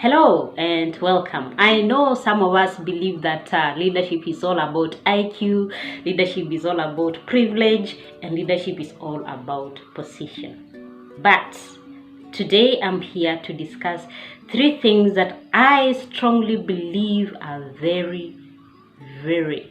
Hello and welcome. I know some of us believe that leadership is all about IQ, leadership is all about privilege, and leadership is all about position. But today I'm here to discuss three things that I strongly believe are very, very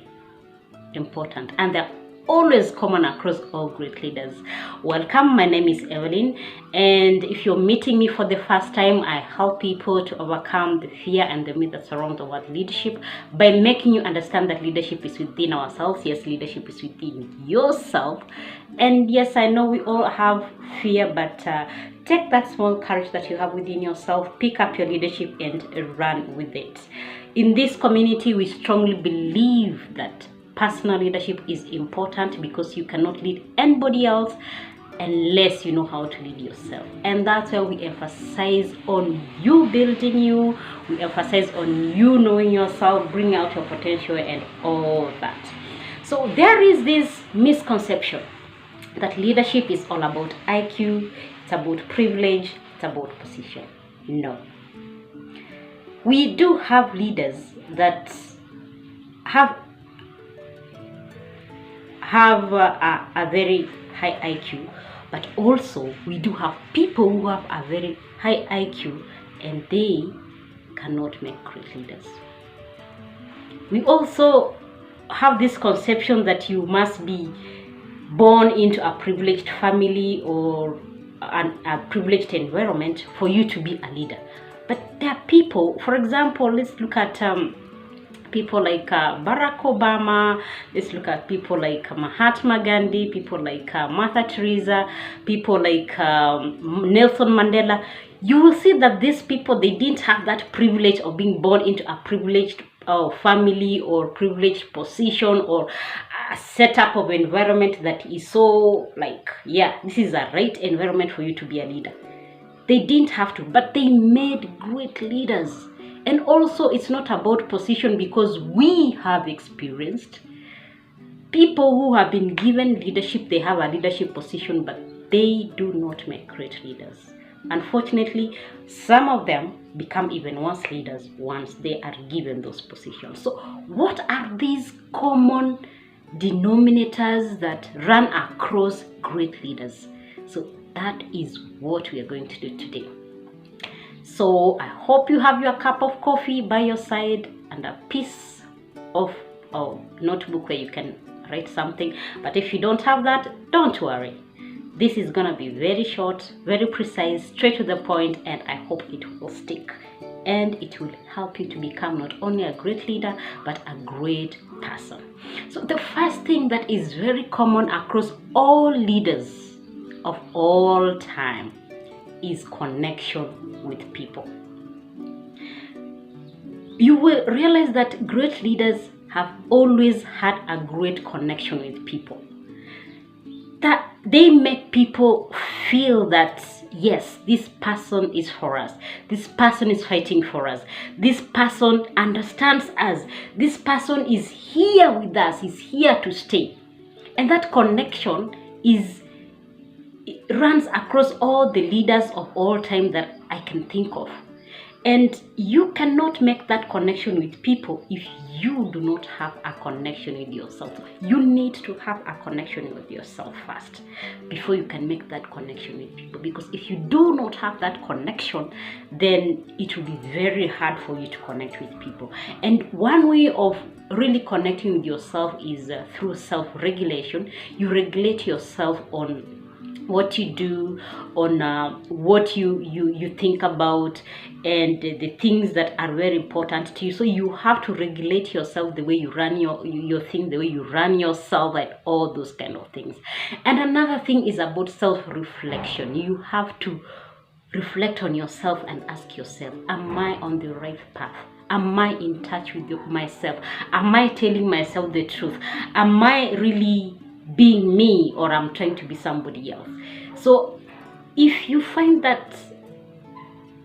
important, and they're always common across all great leaders. Welcome, my name is Evelyn, and if you're meeting me for the first time, I help people to overcome the fear and the myth that surround the word leadership by making you understand that leadership is within ourselves. Yes, leadership is within yourself. And yes, I know we all have fear, but take that small courage that you have within yourself, pick up your leadership and run with it. In this community, we strongly believe that personal leadership is important because you cannot lead anybody else unless you know how to lead yourself. And that's why we emphasize on you building you, we emphasize on you knowing yourself, bring out your potential and all that. So there is this misconception that leadership is all about IQ, it's about privilege, it's about position. No. We do have leaders that have a very high IQ, but also we do have people who have a very high IQ and they cannot make great leaders. We also have this conception that you must be born into a privileged family or a privileged environment for you to be a leader. But there are people, for example, let's look at people like Barack Obama, let's look at people like Mahatma Gandhi, people like Mother Teresa, people like Nelson Mandela. You will see that these people, they didn't have that privilege of being born into a privileged family or privileged position or a setup of environment that is so like, yeah, this is a right environment for you to be a leader. They didn't have to, but they made great leaders. And also, it's not about position because we have experienced people who have been given leadership, they have a leadership position, but they do not make great leaders. Unfortunately, some of them become even worse leaders once they are given those positions. So what are these common denominators that run across great leaders? So that is what we are going to do today. So I hope you have your cup of coffee by your side and a piece of a notebook where you can write something. But if you don't have that, don't worry. This is gonna be very short, very precise, straight to the point, and I hope it will stick. And it will help you to become not only a great leader, but a great person. So the first thing that is very common across all leaders of all time is connection with people. You will realize that great leaders have always had a great connection with people. That they make people feel that yes, this person is for us. This person is fighting for us. This person understands us. This person is here with us, is here to stay. And that connection runs across all the leaders of all time that I can think of. And you cannot make that connection with people if you do not have a connection with yourself. You need to have a connection with yourself first before you can make that connection with people. Because if you do not have that connection, then it will be very hard for you to connect with people. And one way of really connecting with yourself is through self-regulation. You regulate yourself on what you do, on what you think about, and the things that are very important to you. So you have to regulate yourself, the way you run your thing, the way you run yourself, and all those kind of things. And another thing is about self-reflection. You have to reflect on yourself and ask yourself, am I on the right path? Am I in touch with myself? Am I telling myself the truth? Am I really being me, or I'm trying to be somebody else? So if you find that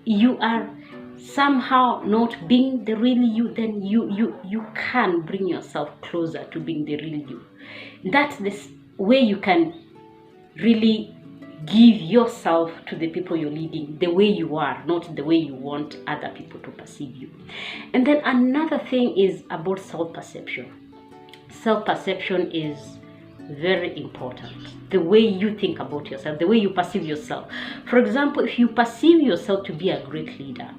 you are somehow not being the real you, then you can bring yourself closer to being the real you. That's the way you can really give yourself to the people you're leading the way you are, not the way you want other people to perceive you. And then another thing is about self-perception. Self-perception is very important. The way you think about yourself, the way you perceive yourself. For example, if you perceive yourself to be a great leader,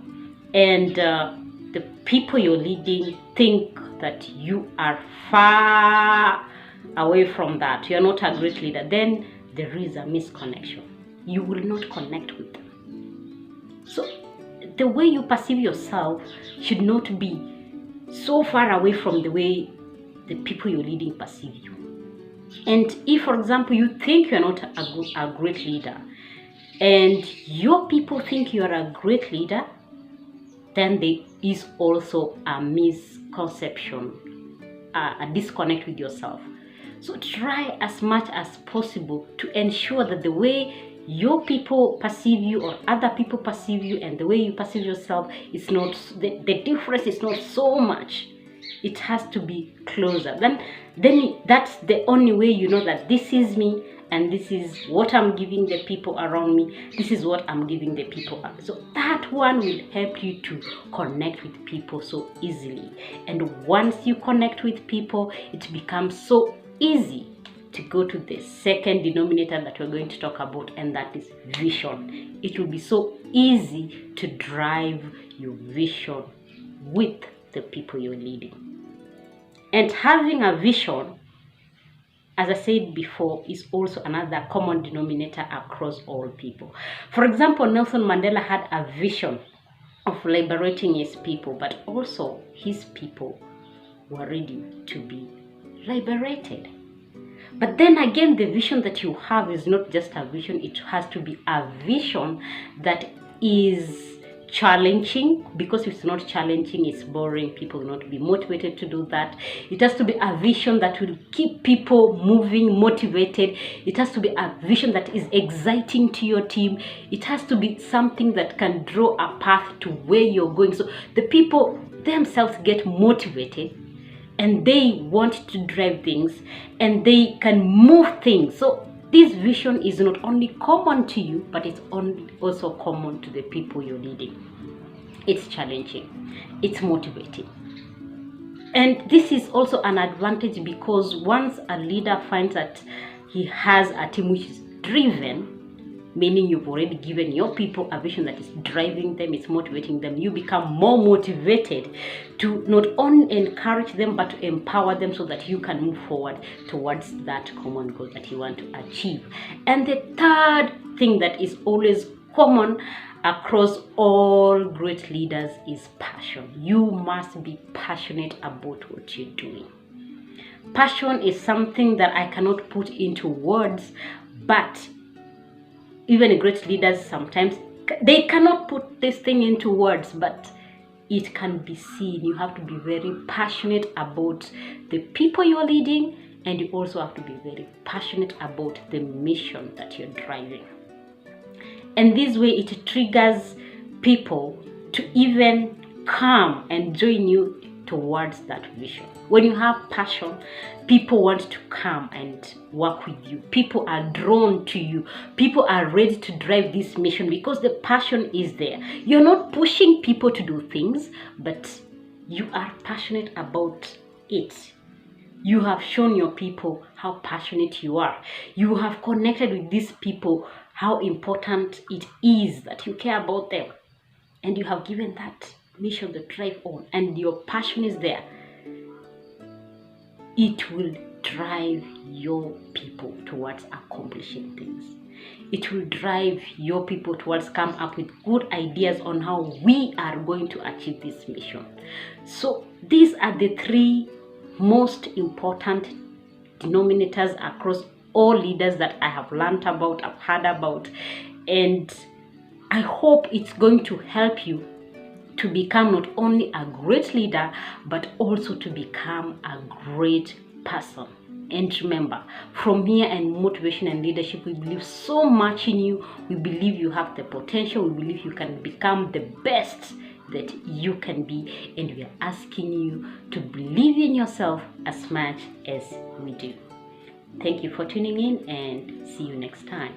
and the people you're leading think that you are far away from that, you're not a great leader, then there is a misconnection. You will not connect with them. So the way you perceive yourself should not be so far away from the way the people you're leading perceive you. And if, for example, you think you're not a great leader, and your people think you are a great leader, then there is also a misconception, a disconnect with yourself. So try as much as possible to ensure that the way your people perceive you or other people perceive you and the way you perceive yourself is not, the difference is not so much. It has to be closer. Then that's the only way you know that this is me and this is what I'm giving the people around me. This is what I'm giving the people up. So that one will help you to connect with people so easily. And once you connect with people, it becomes so easy to go to the second denominator that we're going to talk about, and that is vision. It will be so easy to drive your vision with the people you're leading. And having a vision, as I said before, is also another common denominator across all people. For example, Nelson Mandela had a vision of liberating his people, but also his people were ready to be liberated. But then again, the vision that you have is not just a vision, it has to be a vision that is challenging, because if it's not challenging, it's boring. People will not be motivated to do that. It has to be a vision that will keep people moving, motivated. It has to be a vision that is exciting to your team. It has to be something that can draw a path to where you're going, so the people themselves get motivated and they want to drive things and they can move things. So this vision is not only common to you, but it's also common to the people you're leading. It's challenging, it's motivating. And this is also an advantage, because once a leader finds that he has a team which is driven, meaning you've already given your people a vision that is driving them, it's motivating them, you become more motivated to not only encourage them but to empower them so that you can move forward towards that common goal that you want to achieve. And the third thing that is always common across all great leaders is passion. You must be passionate about what you're doing. Passion is something that I cannot put into words, but even great leaders sometimes they cannot put this thing into words, but it can be seen. You have to be very passionate about the people you're leading, and you also have to be very passionate about the mission that you're driving. And this way it triggers people to even come and join you towards that vision. When you have passion, people want to come and work with you. People are drawn to you. People are ready to drive this mission because the passion is there. You're not pushing people to do things, but you are passionate about it. You have shown your people how passionate you are. You have connected with these people, how important it is that you care about them. And you have given that mission the drive on, and your passion is there. It will drive your people towards accomplishing things. It will drive your people towards come up with good ideas on how we are going to achieve this mission. So these are the three most important denominators across all leaders that I have learned about, I've heard about, and I hope it's going to help you to become not only a great leader, but also to become a great person. And remember, from here and Motivation and Leadership, we believe so much in you. We believe you have the potential. We believe you can become the best that you can be. And we are asking you to believe in yourself as much as we do. Thank you for tuning in, and see you next time.